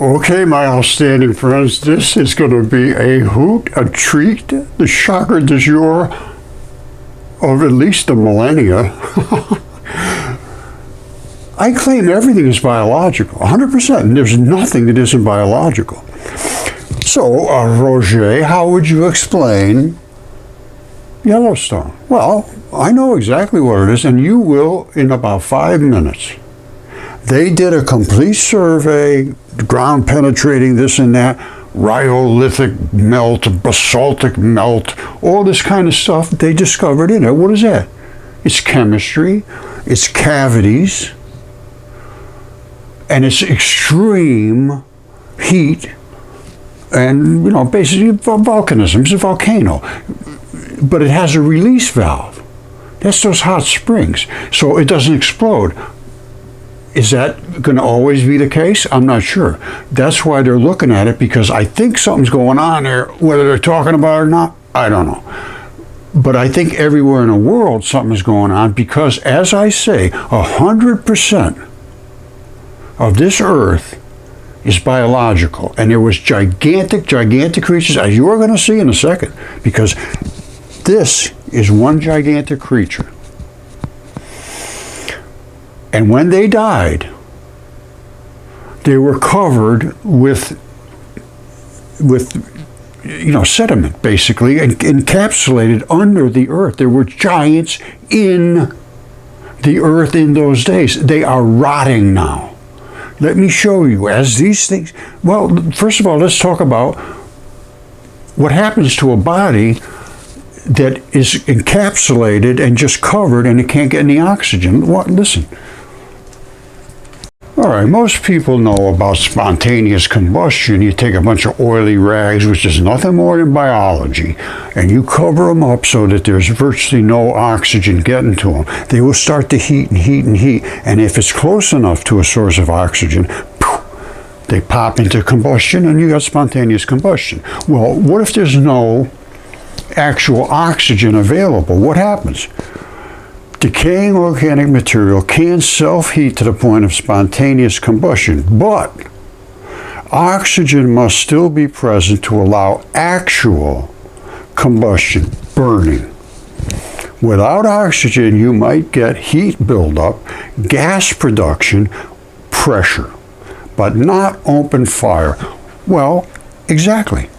Okay, my outstanding friends, this is going to be a hoot, a treat, the shocker du jour of at least a millennia. I claim everything is biological, 100%, and there's nothing that isn't biological. So, Roger, how would you explain Yellowstone? Well, I know exactly what it is, and you will in about 5 minutes. They did a complete survey, ground penetrating this and that, rhyolithic melt, basaltic melt, all this kind of stuff they discovered in it. What is that? It's chemistry, it's cavities, and it's extreme heat, and basically volcanism. It's a volcano, but it has a release valve. That's those hot springs, so it doesn't explode. Is that going to always be the case? I'm not sure. That's why they're looking at it, because I think something's going on there. Whether they're talking about it or not, I don't know. But I think everywhere in the world something's going on, because, as I say, 100% of this Earth is biological. And there was gigantic creatures, as you're going to see in a second, because this is one gigantic creature. And when they died, they were covered with sediment, basically, and encapsulated under the earth. There were giants in the earth in those days. They are rotting now. Let me show you as these things. Well, first of all, let's talk about what happens to a body that is encapsulated and just covered and it can't get any oxygen. Listen. All right, most people know about spontaneous combustion. You take a bunch of oily rags, which is nothing more than biology, and you cover them up so that there's virtually no oxygen getting to them. They will start to heat and heat and heat, and if it's close enough to a source of oxygen, they pop into combustion, and you got spontaneous combustion. Well, what if there's no actual oxygen available? What happens? Decaying organic material can self-heat to the point of spontaneous combustion, but oxygen must still be present to allow actual combustion, burning. Without oxygen, you might get heat buildup, gas production, pressure, but not open fire. Well, exactly.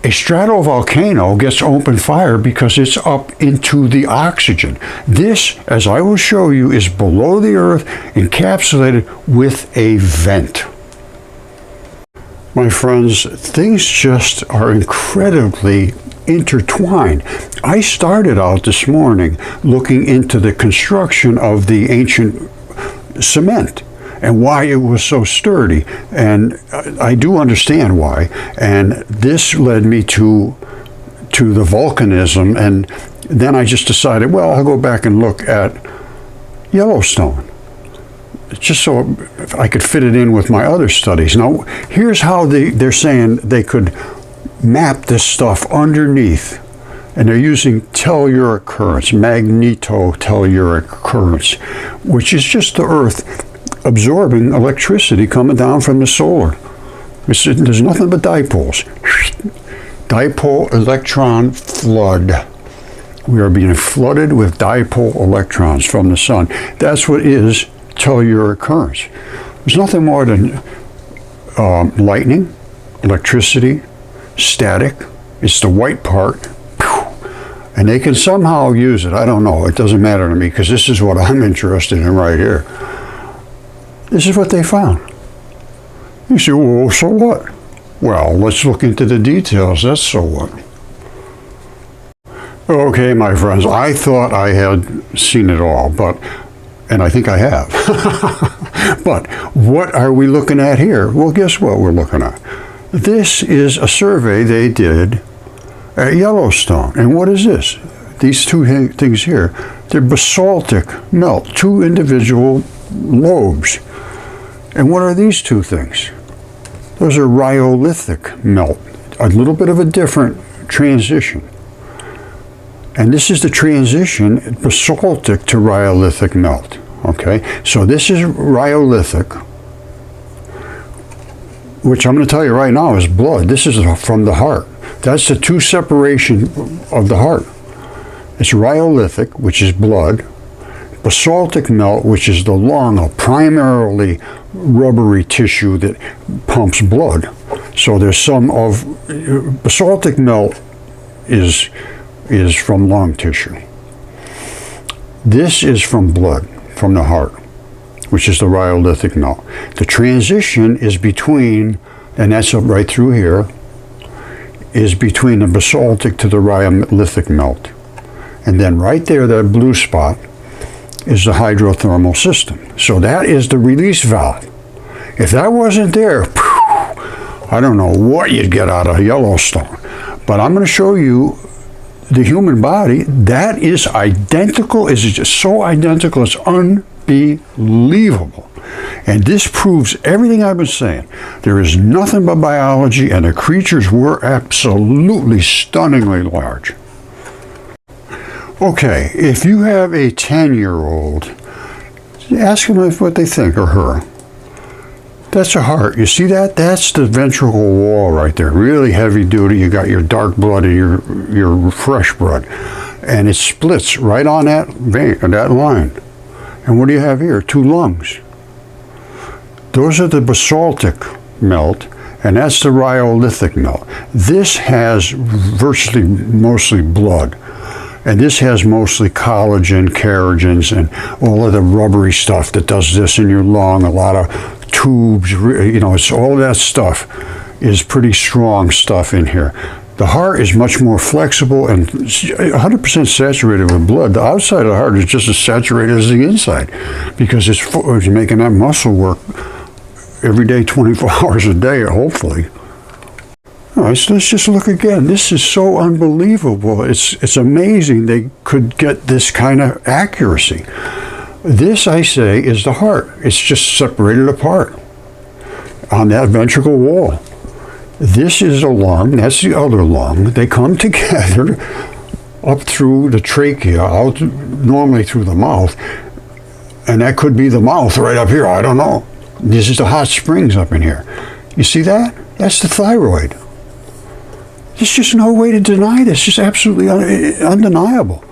A stratovolcano gets open fire because it's up into the oxygen. This, as I will show you, is below the earth, encapsulated with a vent. My friends, things just are incredibly intertwined. I started out this morning looking into the construction of the ancient cement and why it was so sturdy, and I do understand why, and this led me to the volcanism, and then I just decided, well, I'll go back and look at Yellowstone, just so I could fit it in with my other studies. Now, here's how they're saying they could map this stuff underneath, and they're using telluric currents, magnetotelluric currents, which is just the Earth absorbing electricity coming down from the solar. There's nothing but dipoles. Dipole electron flood. We are being flooded with dipole electrons from the sun. That's what is telluric currents. There's nothing more than lightning, electricity, static. It's the white part. And they can somehow use it. I don't know. It doesn't matter to me, because this is what I'm interested in right here. This is what they found. You say, well, so what? Well, let's look into the details. That's so what. Okay, my friends, I thought I had seen it all, and I think I have. But what are we looking at here? Well, guess what we're looking at? This is a survey they did at Yellowstone. And what is this? These two things here, they're basaltic melt, two individual lobes. And what are these two things? Those are rhyolithic melt, a little bit of a different transition. And this is the transition, basaltic to rhyolithic melt. Okay, so this is rhyolithic, which I'm going to tell you right now is blood. This is from the heart. That's the two separation of the heart. It's rhyolithic, which is blood. Basaltic melt, which is the lung, a primarily rubbery tissue that pumps blood. So there's some of basaltic melt is from lung tissue. This is from blood, from the heart, which is the rhyolithic melt. The transition is between, and that's up right through here, is between the basaltic to the rhyolithic melt. And then right there, that blue spot, is the hydrothermal system. So that is the release valve. If that wasn't there, I don't know what you'd get out of Yellowstone. But I'm going to show you the human body. That is identical. It's just so identical. It's unbelievable. And this proves everything I've been saying. There is nothing but biology, and the creatures were absolutely stunningly large. Okay, if you have a 10-year-old, ask them what they think, or her. That's a heart. You see that? That's the ventricle wall right there. Really heavy duty. You got your dark blood and your fresh blood. And it splits right on that vein, that line. And what do you have here? Two lungs. Those are the basaltic melt, and that's the rhyolithic melt. This has virtually mostly blood. And this has mostly collagen, kerogens, and all of the rubbery stuff that does this in your lung, a lot of tubes, it's all of that stuff is pretty strong stuff in here. The heart is much more flexible and 100% saturated with blood. The outside of the heart is just as saturated as the inside because it's making that muscle work every day, 24 hours a day, hopefully. All right, so let's just look again. This is so unbelievable. It's amazing they could get this kind of accuracy. This, I say, is the heart. It's just separated apart on that ventricle wall. This is a lung. That's the other lung. They come together up through the trachea, out normally through the mouth, and that could be the mouth right up here. I don't know. This is the hot springs up in here. You see that? That's the thyroid. There's just no way to deny this. It's just absolutely undeniable.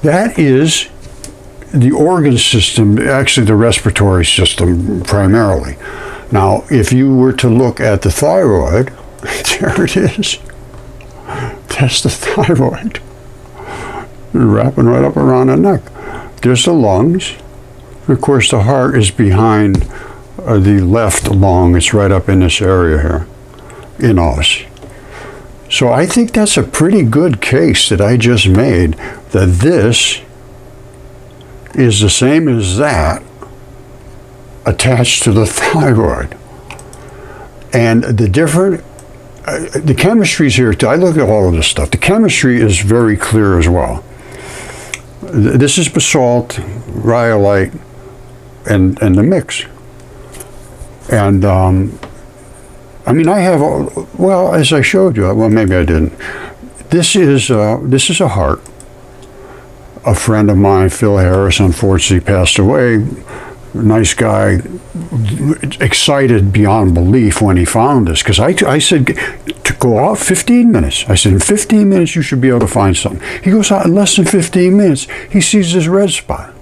That is the organ system, actually the respiratory system primarily. Now, if you were to look at the thyroid, there it is. That's the thyroid. Wrapping right up around the neck. There's the lungs. Of course, the heart is behind the left lung. It's right up in this area here, in us. So I think that's a pretty good case that I just made, that this is the same as that attached to the thyroid. And the different, the chemistry's here too. I look at all of this stuff. The chemistry is very clear as well. This is basalt, rhyolite, and the mix. And I mean, I have, well, as I showed you, well, maybe I didn't. This is a heart. A friend of mine, Phil Harris, unfortunately passed away. Nice guy, excited beyond belief when he found this. Because I said, to go out 15 minutes. I said, in 15 minutes you should be able to find something. He goes out in less than 15 minutes. He sees this red spot.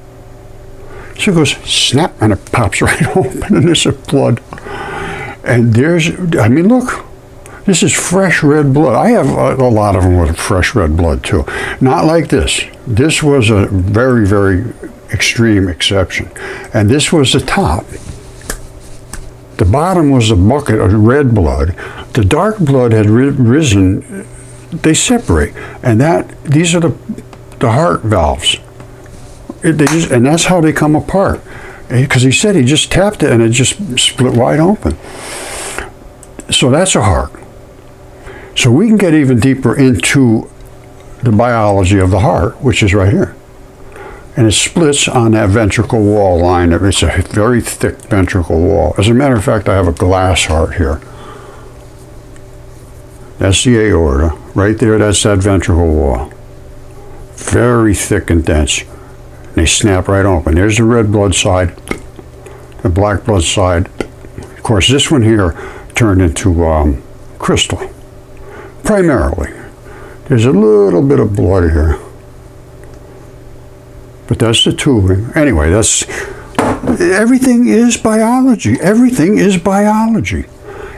So he goes, snap, and it pops right open, and there's blood. And I mean, look, this is fresh red blood. I have a lot of them with fresh red blood too. Not like this. This was a very, very extreme exception. And this was the top. The bottom was a bucket of red blood. The dark blood had risen. They separate. And these are the heart valves. And that's how they come apart. Because he said he just tapped it and it just split wide open. So that's a heart. So we can get even deeper into the biology of the heart, which is right here. And it splits on that ventricle wall line. It's a very thick ventricle wall. As a matter of fact, I have a glass heart here. That's the aorta. Right there, that's that ventricle wall. Very thick and dense. They snap right open. There's the red blood side, the black blood side. Of course, this one here turned into crystal, primarily. There's a little bit of blood here, but that's the tubing. Anyway, everything is biology. Everything is biology.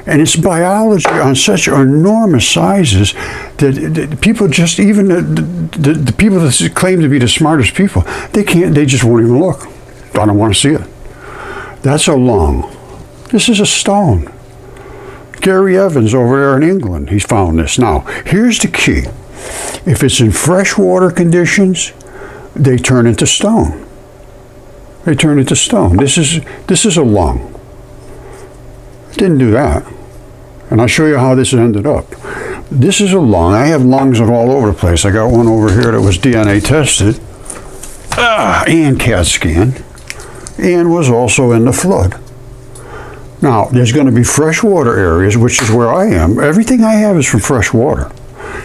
And it's biology on such enormous sizes that people just, even the people that claim to be the smartest people, they just won't even look. I don't want to see it. That's a lung. This is a stone. Gary Evans over there in England, he's found this. Now, here's the key. If it's in freshwater conditions, they turn into stone. They turn into stone. This is a lung. Didn't do that. And I'll show you how this ended up. This is a lung. I have lungs all over the place. I got one over here that was DNA tested, and CAT scan, and was also in the flood. Now, there's going to be freshwater areas, which is where I am. Everything I have is from fresh water.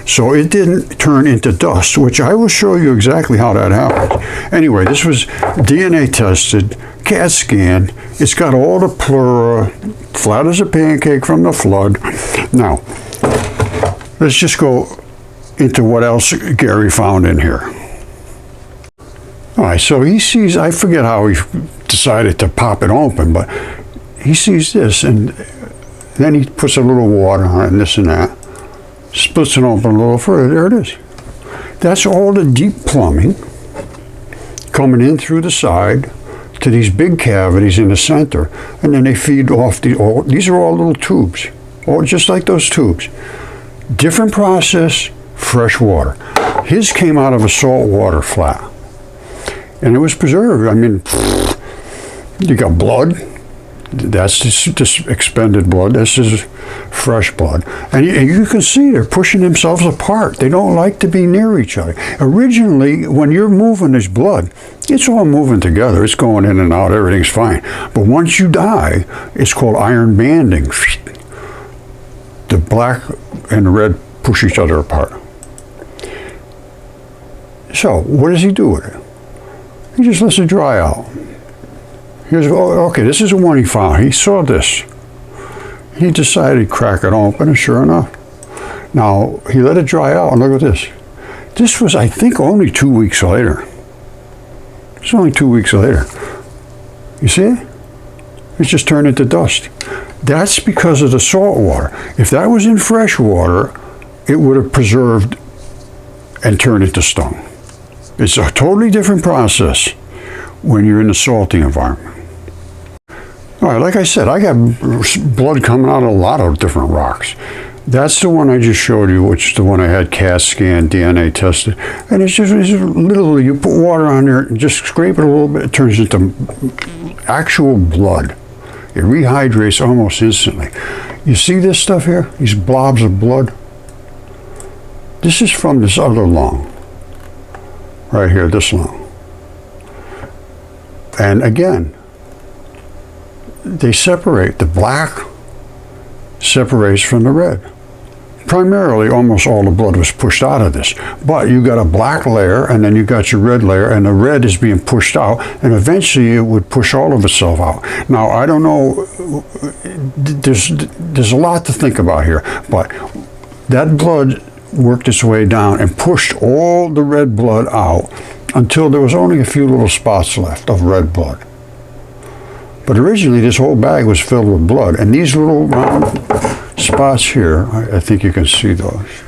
So it didn't turn into dust, which I will show you exactly how that happened. Anyway, this was DNA tested, CAT scan. It's got all the pleura, flat as a pancake from the flood. Now, let's just go into what else Gary found in here. All right, so he sees, I forget how he decided to pop it open, but he sees this, and then he puts a little water on it and this and that. Splits it open a little further. There it is. That's all the deep plumbing coming in through the side to these big cavities in the center, and then they feed off these are all little tubes, all just like those tubes. Different process, fresh water. His came out of a saltwater flat, and it was preserved. I mean, you got blood. That's this expended blood. This is fresh blood. And you can see they're pushing themselves apart. They don't like to be near each other. Originally, when you're moving this blood, it's all moving together. It's going in and out. Everything's fine. But once you die, it's called iron banding. The black and the red push each other apart. So, what does he do with it? He just lets it dry out. Okay, this is the one he found. He saw this. He decided to crack it open, and sure enough. Now, he let it dry out, and look at this. This was, I think, only 2 weeks later. It's only 2 weeks later. You see it? It's just turned into dust. That's because of the salt water. If that was in fresh water, it would have preserved and turned into stone. It's a totally different process when you're in a salty environment. All right, like I said, I got blood coming out of a lot of different rocks. That's the one I just showed you, which is the one I had CAT scan, DNA tested. And it's literally, you put water on there and just scrape it a little bit, it turns into actual blood. It rehydrates almost instantly. You see this stuff here? These blobs of blood? This is from this other lung. Right here, this lung. And again, they separate. The black separates from the red. Primarily, almost all the blood was pushed out of this. But you got a black layer, and then you got your red layer, and the red is being pushed out, and eventually it would push all of itself out. Now, I don't know, there's a lot to think about here, but that blood worked its way down and pushed all the red blood out until there was only a few little spots left of red blood. But originally, this whole bag was filled with blood, and these little round spots here, I think you can see those.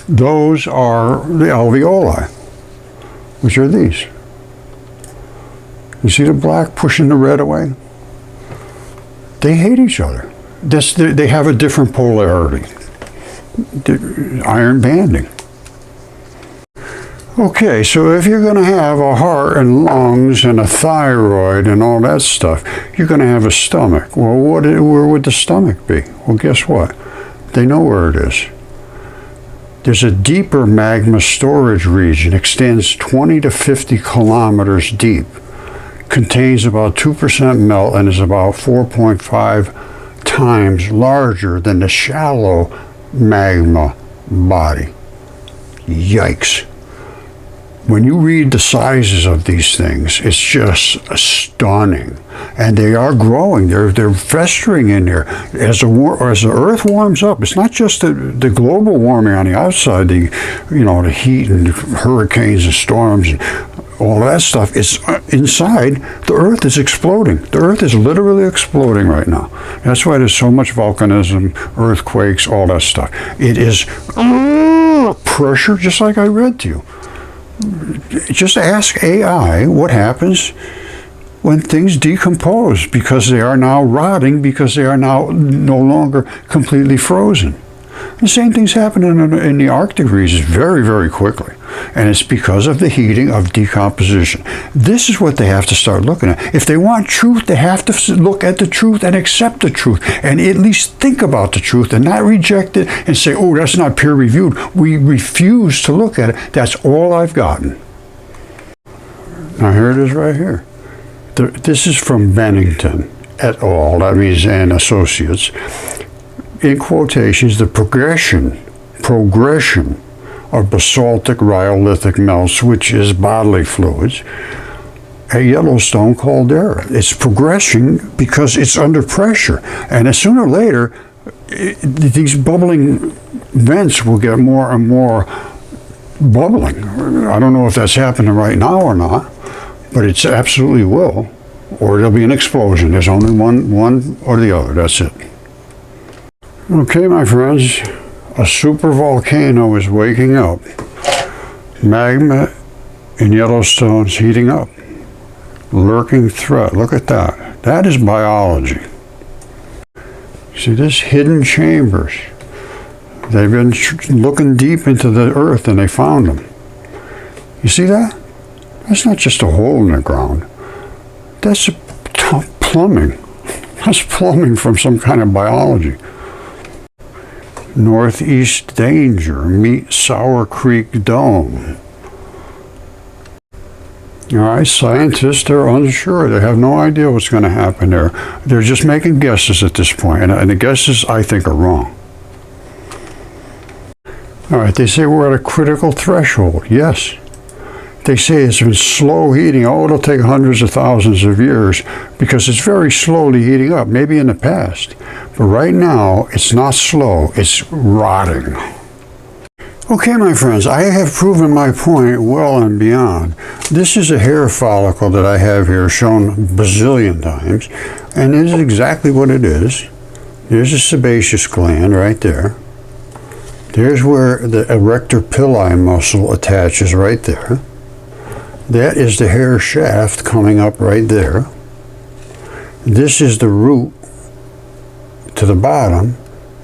Those are the alveoli, which are these. You see the black pushing the red away? They hate each other. They have a different polarity. Iron banding. Okay, so if you're going to have a heart and lungs and a thyroid and all that stuff, you're going to have a stomach. Well, where would the stomach be? Well, guess what? They know where it is. There's a deeper magma storage region, extends 20 to 50 kilometers deep, contains about 2% melt, and is about 4.5 times larger than the shallow magma body. Yikes. When you read the sizes of these things, it's just stunning. and they are growing. They're festering in there. As the Earth warms up, it's not just the global warming on the outside, the heat and hurricanes and storms and all that stuff. It's inside. The Earth is exploding. The Earth is literally exploding right now. That's why there's so much volcanism, earthquakes, all that stuff. It is pressure, just like I read to you. Just ask AI what happens when things decompose, because they are now rotting, because they are now no longer completely frozen. The same thing's happening in the Arctic regions very, very quickly. And it's because of the heating of decomposition. This is what they have to start looking at. If they want truth, they have to look at the truth and accept the truth, and at least think about the truth and not reject it and say, oh, that's not peer reviewed. We refuse to look at it. That's all I've gotten. Now here it is right here. This is from Bennington et al., that means and associates. In quotations, the progression of basaltic rhyolithic melts, which is bodily fluids, at Yellowstone caldera. It's progressing because it's under pressure. And sooner or later, these bubbling vents will get more and more bubbling. I don't know if that's happening right now or not, but it absolutely will. Or there'll be an explosion. There's only one or the other. That's it. Okay, my friends, a supervolcano is waking up. Magma in Yellowstone's heating up. Lurking threat. Look at that. That is biology. See this? Hidden chambers. They've been looking deep into the earth and they found them. You see that? That's not just a hole in the ground. That's plumbing. That's plumbing from some kind of biology. Northeast danger, meet Sour Creek Dome. All right, scientists are unsure. They have no idea what's going to happen there. They're just making guesses at this point, and the guesses, I think, are wrong. All right, they say we're at a critical threshold. Yes. They say it's been slow heating. Oh, it'll take hundreds of thousands of years because it's very slowly heating up, maybe in the past. But right now, it's not slow, it's rotting. Okay, my friends, I have proven my point well and beyond. This is a hair follicle that I have here shown bazillion times, and this is exactly what it is. There's a sebaceous gland right there. There's where the erector pili muscle attaches right there. That is the hair shaft coming up right there. This is the root to the bottom,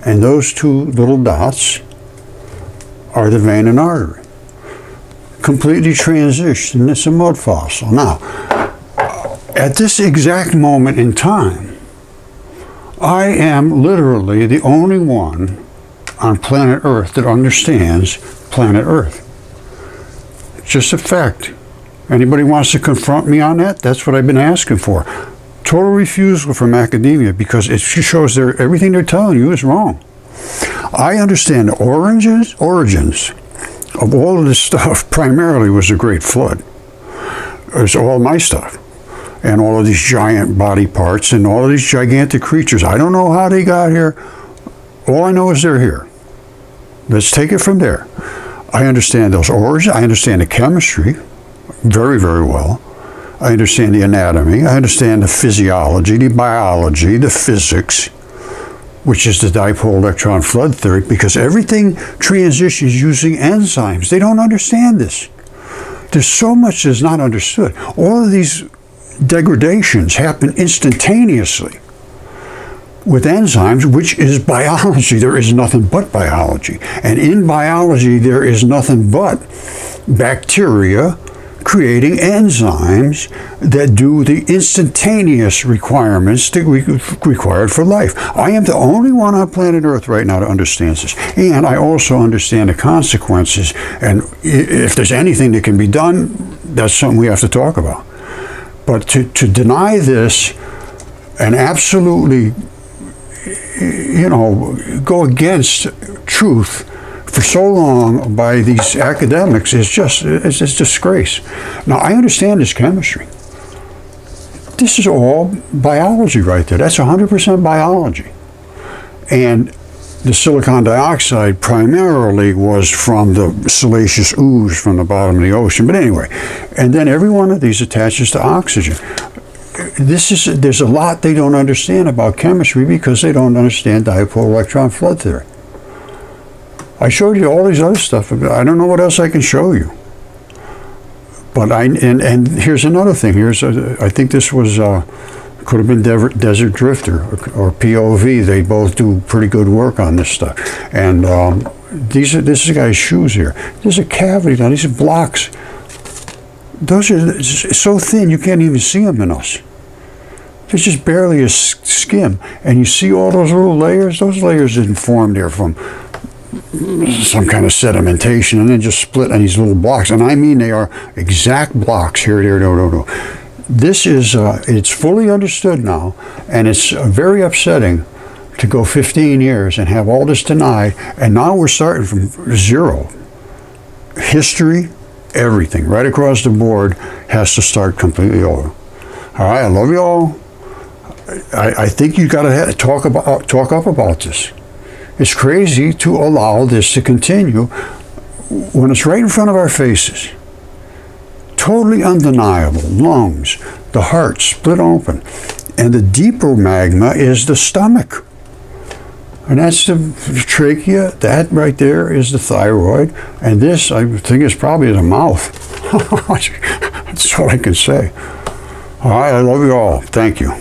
and those two little dots are the vein and artery. Completely transitioned. It's a mud fossil. Now, at this exact moment in time, I am literally the only one on planet Earth that understands planet Earth. Just a fact. Anybody wants to confront me on that? That's what I've been asking for. Total refusal from academia, because it shows everything they're telling you is wrong. I understand the origins of all of this stuff primarily was the Great Flood. It's all my stuff. And all of these giant body parts and all of these gigantic creatures. I don't know how they got here. All I know is they're here. Let's take it from there. I understand those origins. I understand the chemistry very, very well. I understand the anatomy. I understand the physiology, the biology, the physics, which is the dipole electron flood theory, because everything transitions using enzymes. They don't understand this. There's so much that's not understood. All of these degradations happen instantaneously with enzymes, which is biology. There is nothing but biology. And in biology, there is nothing but bacteria creating enzymes that do the instantaneous requirements that we required for life. I am the only one on planet Earth right now that understands this. And I also understand the consequences. And if there's anything that can be done, that's something we have to talk about. But to deny this and absolutely, go against truth for so long by these academics it's disgrace. Now, I understand this chemistry. This is all biology right there. That's 100% biology. And the silicon dioxide primarily was from the siliceous ooze from the bottom of the ocean. But anyway, and then every one of these attaches to oxygen. There's a lot they don't understand about chemistry because they don't understand dipole electron flood theory. I showed you all these other stuff. I don't know what else I can show you. But and here's another thing. I think this was could have been Desert Drifter or POV. They both do pretty good work on this stuff. And this is a guy's shoes here. There's a cavity down. These are blocks. Those are so thin you can't even see them in us. There's just barely a skim. And you see all those little layers? Those layers didn't form there from some kind of sedimentation and then just split on these little blocks. And I mean they are exact blocks here, there, no. This is, it's fully understood now, and it's very upsetting to go 15 years and have all this denied, and now we're starting from zero. History, everything, right across the board has to start completely over. All right, I love you all. I think you got to talk up about this. It's crazy to allow this to continue when it's right in front of our faces. Totally undeniable. Lungs, the heart split open. And the deeper magma is the stomach. And that's the trachea. That right there is the thyroid. And this, I think, is probably the mouth. That's all I can say. All right, I love you all. Thank you.